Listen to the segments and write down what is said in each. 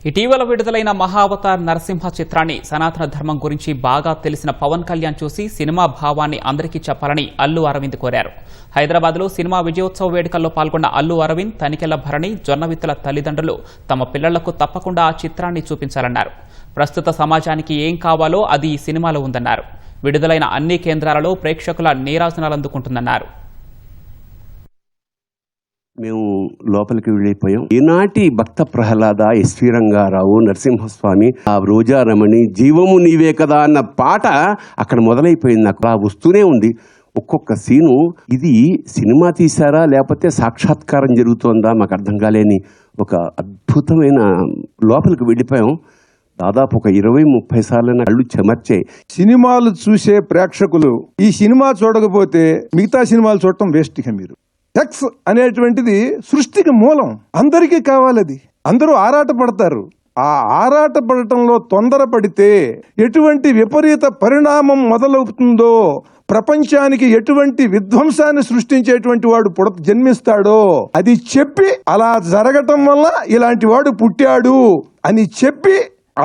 ఇటీవల విడుదలైన మహావతార్ నరసింహ చిత్రాన్ని సనాతన ధర్మం గురించి బాగా తెలిసిన పవన్ కళ్యాణ్ చూసి సినిమా భావాన్ని అందరికీ చెప్పాలని అల్లు అరవింద్ కోరారు. హైదరాబాద్లో సినిమా విజయోత్సవ వేడుకల్లో పాల్గొన్న అల్లు అరవింద్, తనికెళ్ల భరణి, జొన్నవిత్తుల తల్లిదండ్రులు తమ పిల్లలకు తప్పకుండా ఆ చిత్రాన్ని చూపించాలన్నారు. ప్రస్తుత సమాజానికి ఏం కావాలో అది ఈ సినిమాలో ఉందన్నారు. విడుదలైన అన్ని కేంద్రాలలో ప్రేక్షకుల నీరాజనాలు అందుకుంటుందన్నారు. మేము లోపలికి వెళ్ళిపోయాం. ఈనాటి భక్త ప్రహ్లాద, ఎస్వి రంగారావు, నరసింహస్వామి, ఆ రోజారమణి, జీవము నీవే కదా అన్న పాట అక్కడ మొదలైపోయింది. నాకు అలా వస్తూనే ఉంది. ఒక్కొక్క సీను ఇది సినిమా తీశారా లేకపోతే సాక్షాత్కారం జరుగుతోందా మాకు అర్థం కాలేని ఒక అద్భుతమైన లోపలికి వెళ్ళిపోయాం. దాదాపు ఒక 20-30 సార్లు కళ్ళు చెమర్చాయి. సినిమాలు చూసే ప్రేక్షకులు ఈ సినిమా చూడకపోతే మిగతా సినిమాలు చూడటం వేస్ట్. మీరు సెక్స్ అనేటువంటిది సృష్టికి మూలం, అందరికీ కావాలి. అది అందరూ ఆరాట పడతారు. ఆ ఆరాట పడటంలో తొందరపడితే ఎటువంటి విపరీత పరిణామం మొదలవుతుందో, ప్రపంచానికి ఎటువంటి విధ్వంసాన్ని సృష్టించేటువంటి వాడు జన్మిస్తాడో అది చెప్పి, అలా జరగటం వల్ల ఇలాంటి వాడు పుట్టాడు అని చెప్పి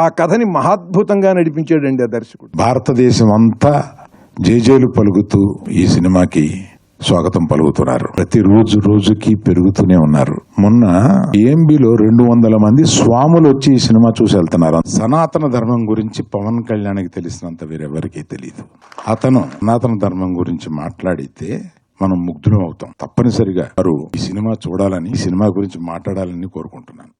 ఆ కథని మహాద్భుతంగా నడిపించాడండి ఆ దర్శకుడు. భారతదేశం అంతా జేజేలు పలుకుతూ ఈ సినిమాకి స్వాగతం పలుకుతున్నారు. ప్రతి రోజుకి పెరుగుతూనే ఉన్నారు. మొన్న ఏఎంబిలో 200 మంది స్వాములు వచ్చి ఈ సినిమా చూసి వెళ్తున్నారు. సనాతన ధర్మం గురించి పవన్ కళ్యాణ్కి తెలిసినంత వేరెవరికీ తెలియదు. అతను సనాతన ధర్మం గురించి మాట్లాడితే మనం ముగ్ధులం అవుతాం. తప్పనిసరిగా వారు ఈ సినిమా చూడాలని, ఈ సినిమా గురించి మాట్లాడాలని కోరుకుంటున్నాను.